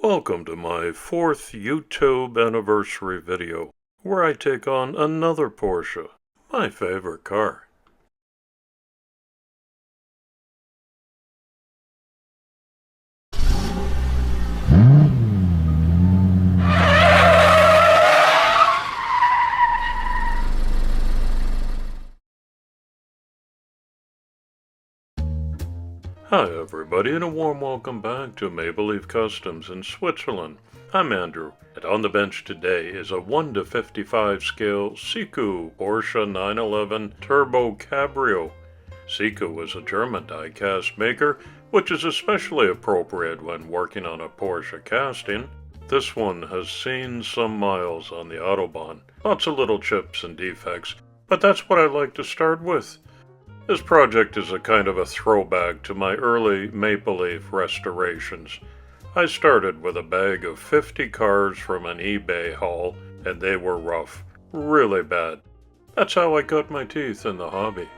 Welcome to my 4th YouTube anniversary video, where I take on another Porsche, my favorite car. Hi everybody, and a warm welcome back to Maple Leaf Customs in Switzerland. I'm Andrew, and on the bench today is a 1:55 scale Siku Porsche 911 Turbo Cabrio. Siku is a German die-cast maker, which is especially appropriate when working on a Porsche casting. This one has seen some miles on the Autobahn, lots of little chips and defects, but that's what I like to start with. This project is a kind of a throwback to my early Maple Leaf restorations. I started with a bag of 50 cars from an eBay haul, and they were rough, really bad. That's how I cut my teeth in the hobby.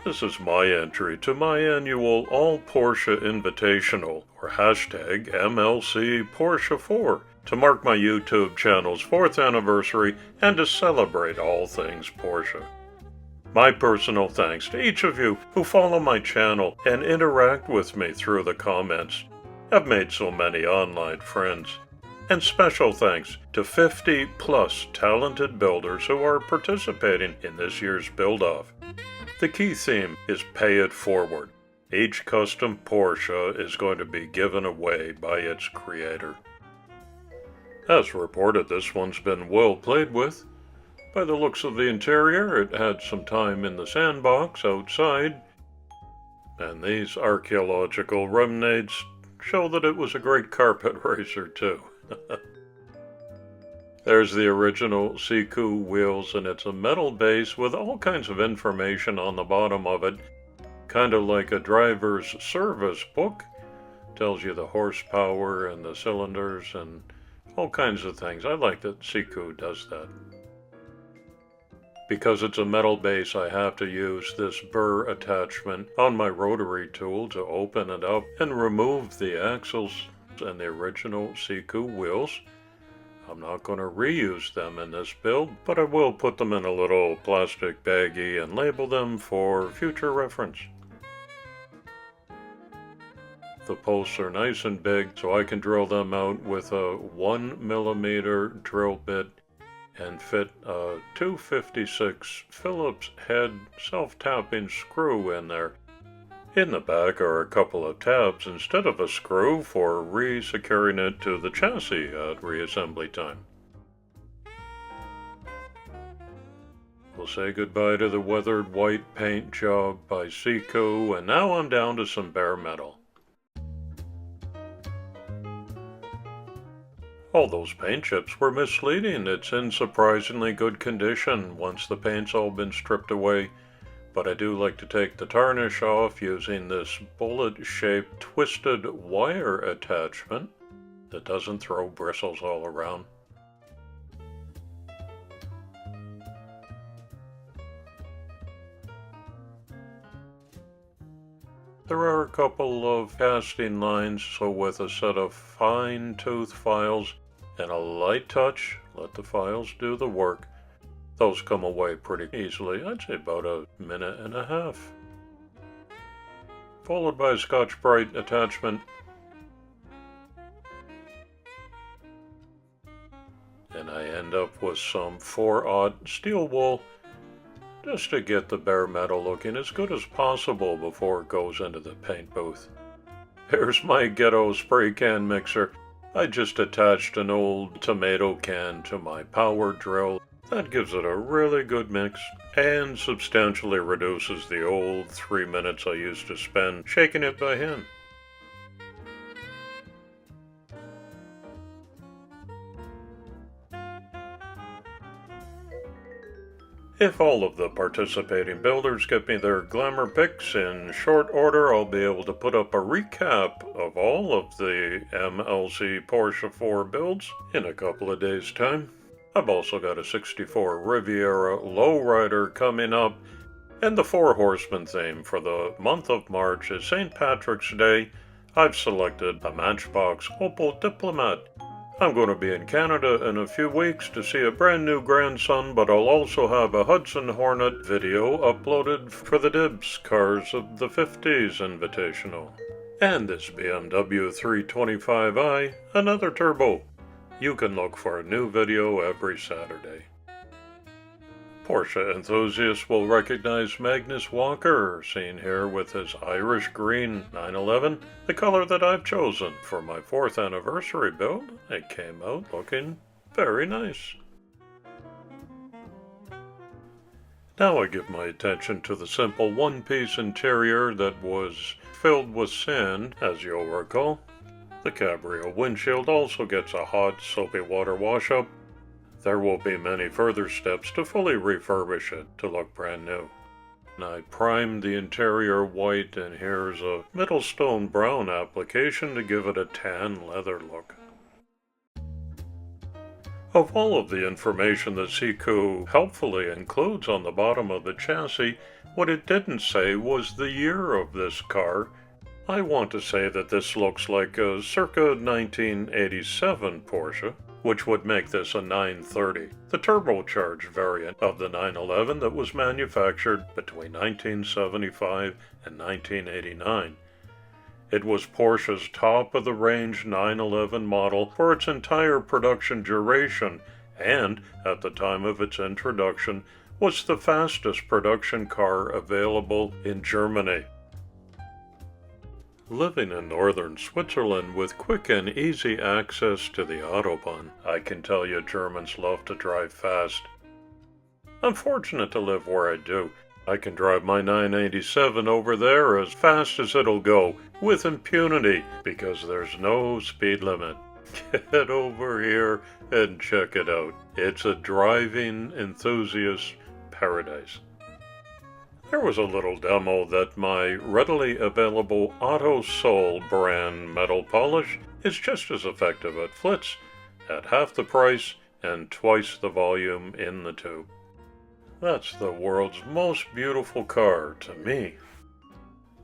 This is my entry to my annual All Porsche Invitational, or hashtag MLC Porsche 4, to mark my YouTube channel's 4th anniversary and to celebrate all things Porsche. My personal thanks to each of you who follow my channel and interact with me through the comments. I've made so many online friends. And special thanks to 50 plus talented builders who are participating in this year's build-off. The key theme is pay it forward. Each custom Porsche is going to be given away by its creator. As reported, this one's been well played with. By the looks of the interior, it had some time in the sandbox outside, and these archaeological remnants show that it was a great carpet racer too. There's the original Siku wheels, and it's a metal base with all kinds of information on the bottom of it, kind of like a driver's service book. Tells you the horsepower and the cylinders and all kinds of things. I like that Siku does that. Because it's a metal base, I have to use this burr attachment on my rotary tool to open it up and remove the axles and the original Siku wheels. I'm not going to reuse them in this build, but I will put them in a little plastic baggie and label them for future reference. The posts are nice and big, so I can drill them out with a 1mm drill bit and fit a 256 Phillips head self-tapping screw in there. In the back are a couple of tabs instead of a screw for re-securing it to the chassis at reassembly time. We'll say goodbye to the weathered white paint job by Siku, and now I'm down to some bare metal. All those paint chips were misleading. It's in surprisingly good condition once the paint's all been stripped away, but I do like to take the tarnish off using this bullet-shaped twisted wire attachment that doesn't throw bristles all around. There are a couple of casting lines, so with a set of fine-tooth files and a light touch, let the files do the work. Those come away pretty easily. I'd say about a minute and a half. Followed by a Scotch-Brite attachment. And I end up with some 4/0 steel wool, just to get the bare metal looking as good as possible before it goes into the paint booth. Here's my ghetto spray can mixer. I just attached an old tomato can to my power drill. That gives it a really good mix and substantially reduces the old 3 minutes I used to spend shaking it by hand. If all of the participating builders get me their glamour pics in short order, I'll be able to put up a recap of all of the MLC Porsche 4 builds in a couple of days' time. I've also got a 64 Riviera lowrider coming up, and the Four Horsemen theme for the month of March is St. Patrick's Day. I've selected a Matchbox Opel Diplomat. I'm going to be in Canada in a few weeks to see a brand new grandson, but I'll also have a Hudson Hornet video uploaded for the Dibs Cars of the 50s Invitational. And this BMW 325i, another turbo. You can look for a new video every Saturday. Porsche enthusiasts will recognize Magnus Walker, seen here with his Irish green 911, the color that I've chosen for my 4th anniversary build. It came out looking very nice. Now I give my attention to the simple one-piece interior that was filled with sand, as you'll recall. The Cabrio windshield also gets a hot, soapy water wash-up. There will be many further steps to fully refurbish it to look brand new. And I primed the interior white, and here's a Middlestone brown application to give it a tan leather look. Of all of the information that Siku helpfully includes on the bottom of the chassis, what it didn't say was the year of this car. I want to say that this looks like a circa 1987 Porsche, which would make this a 930, the turbocharged variant of the 911 that was manufactured between 1975 and 1989. It was Porsche's top-of-the-range 911 model for its entire production duration, and, at the time of its introduction, was the fastest production car available in Germany. Living in northern Switzerland with quick and easy access to the Autobahn, I can tell you Germans love to drive fast. I'm fortunate to live where I do. I can drive my 987 over there as fast as it'll go, with impunity, because there's no speed limit. Get over here and check it out. It's a driving enthusiast paradise. There was a little demo that my readily available Auto Sol brand metal polish is just as effective at flits, at half the price and twice the volume in the tube. That's the world's most beautiful car to me.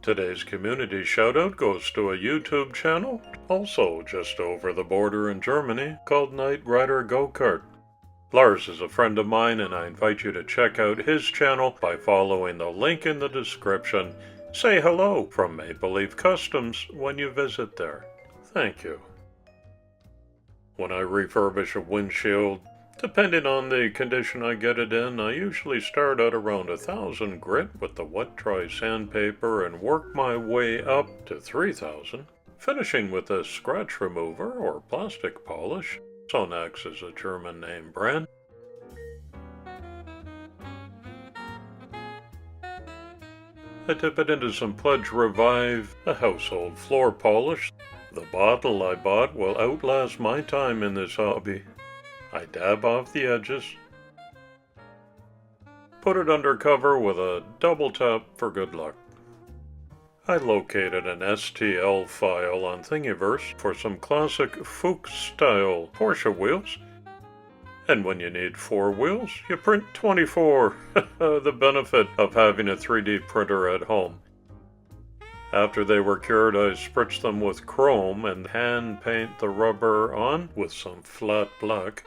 Today's community shoutout goes to a YouTube channel, also just over the border in Germany, called Night Rider Go-Kart. Lars is a friend of mine, and I invite you to check out his channel by following the link in the description. Say hello from Maple Leaf Customs when you visit there. Thank you. When I refurbish a windshield, depending on the condition I get it in, I usually start at around 1,000 grit with the wet-dry sandpaper and work my way up to 3,000, finishing with a scratch remover or plastic polish. Sonax is a German name brand. I dip it into some Pledge Revive, a household floor polish. The bottle I bought will outlast my time in this hobby. I dab off the edges, put it under cover with a double tap for good luck. I located an STL file on Thingiverse for some classic Fuchs-style Porsche wheels. And when you need 4 wheels, you print 24. The benefit of having a 3D printer at home. After they were cured, I spritzed them with chrome and hand paint the rubber on with some flat black.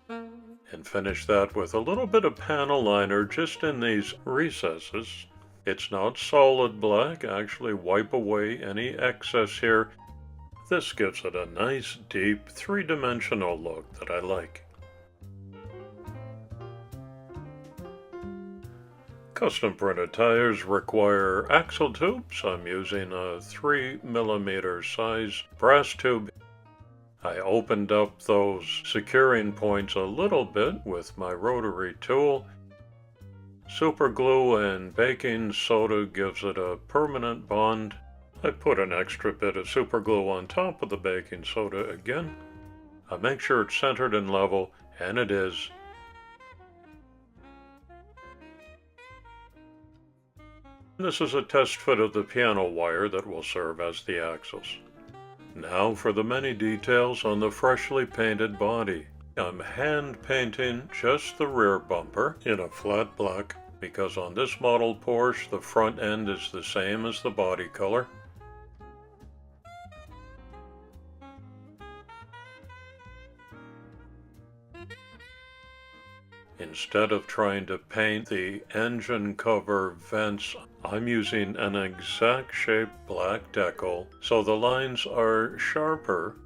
And finish that with a little bit of panel liner just in these recesses. It's not solid black, actually wipe away any excess here. This gives it a nice, deep, 3-dimensional look that I like. Custom printed tires require axle tubes. I'm using a 3mm size brass tube. I opened up those securing points a little bit with my rotary tool. Super glue and baking soda gives it a permanent bond. I put an extra bit of super glue on top of the baking soda again. I make sure it's centered and level, and it is. This is a test fit of the piano wire that will serve as the axles. Now for the many details on the freshly painted body. I'm hand painting just the rear bumper in a flat black because on this model Porsche the front end is the same as the body color. instead of trying to paint the engine cover vents, I'm using an exact shape black decal so the lines are sharper.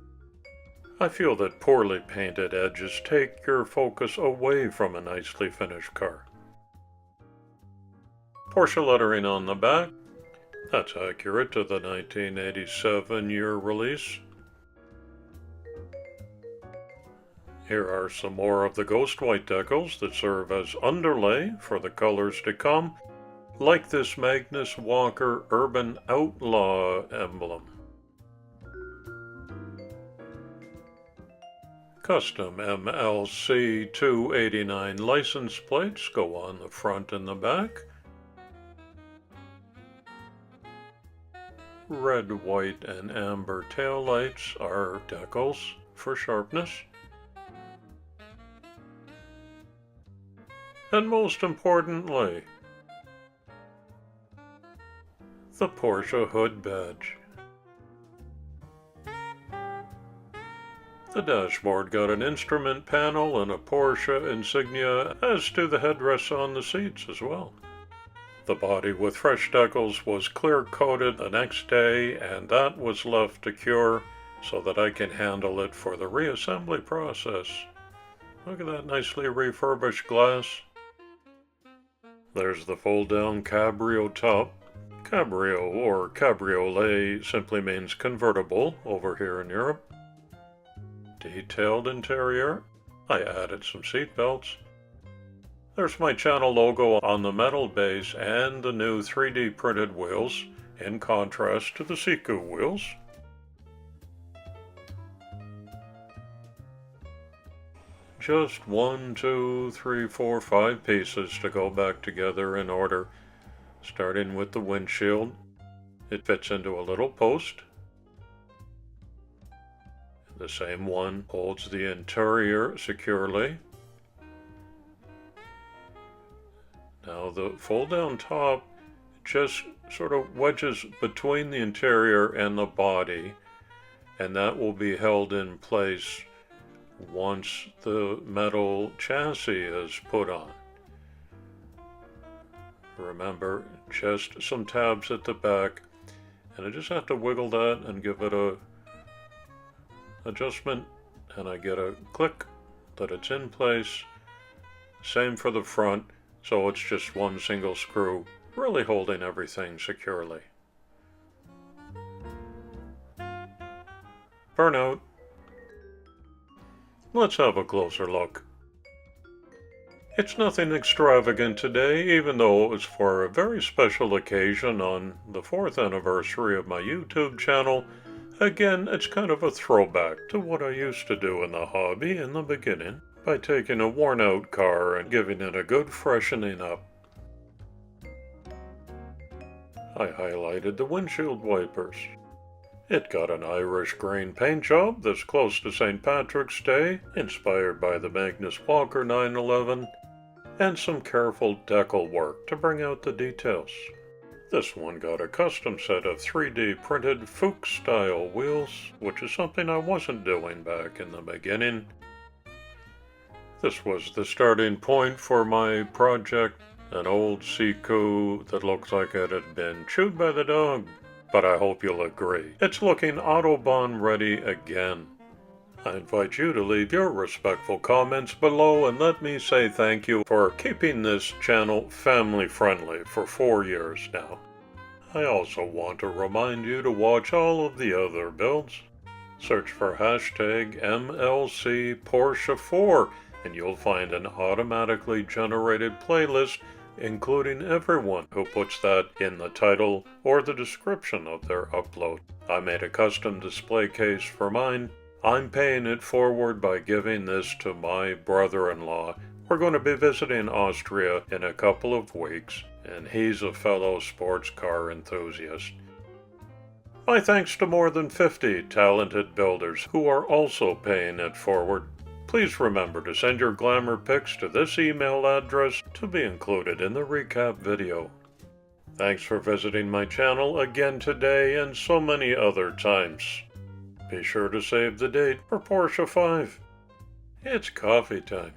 I feel that poorly painted edges take your focus away from a nicely finished car. Porsche lettering on the back. That's accurate to the 1987 year release. Here are some more of the ghost white decals that serve as underlay for the colors to come, like this Magnus Walker Urban Outlaw emblem. Custom MLC 289 license plates go on the front and the back. Red, white, and amber taillights are decals for sharpness. And most importantly, the Porsche hood badge. The dashboard got an instrument panel and a Porsche insignia, as do the headrests on the seats as well. The body with fresh decals was clear coated the next day, and that was left to cure so that I can handle it for the reassembly process. Look at that nicely refurbished glass. There's the fold-down Cabrio top. Cabrio or cabriolet simply means convertible over here in Europe. Detailed interior. I added some seat belts. There's my channel logo on the metal base and the new 3D printed wheels, in contrast to the Siku wheels. Just 1, 2, 3, 4, 5 pieces to go back together in order, starting with the windshield. It fits into a little post. The same one holds the interior securely. Now the fold-down top just sort of wedges between the interior and the body, and that will be held in place once the metal chassis is put on. Remember, just some tabs at the back, and I just have to wiggle that and give it a adjustment, and I get a click that it's in place. Same for the front, so it's just one single screw, really holding everything securely. Burnout. Let's have a closer look. It's nothing extravagant today, even though it was for a very special occasion on the 4th anniversary of my YouTube channel. Again, it's kind of a throwback to what I used to do in the hobby in the beginning, by taking a worn-out car and giving it a good freshening up. I highlighted the windshield wipers. It got an Irish green paint job that's close to St. Patrick's Day, inspired by the Magnus Walker 911, and some careful decal work to bring out the details. This one got a custom set of 3D printed Fuchs-style wheels, which is something I wasn't doing back in the beginning. This was the starting point for my project, an old Siku that looks like it had been chewed by the dog. But I hope you'll agree, it's looking Autobahn ready again. I invite you to leave your respectful comments below and let me say thank you for keeping this channel family friendly for 4 years now. I also want to remind you to watch all of the other builds. Search for hashtag MLC Porsche 4 and you'll find an automatically generated playlist including everyone who puts that in the title or the description of their upload. I made a custom display case for mine. I'm paying it forward by giving this to my brother-in-law. We're going to be visiting Austria in a couple of weeks, and he's a fellow sports car enthusiast. My thanks to more than 50 talented builders who are also paying it forward. Please remember to send your glamour pics to this email address to be included in the recap video. Thanks for visiting my channel again today and so many other times. Be sure to save the date for Porsche 5. It's coffee time.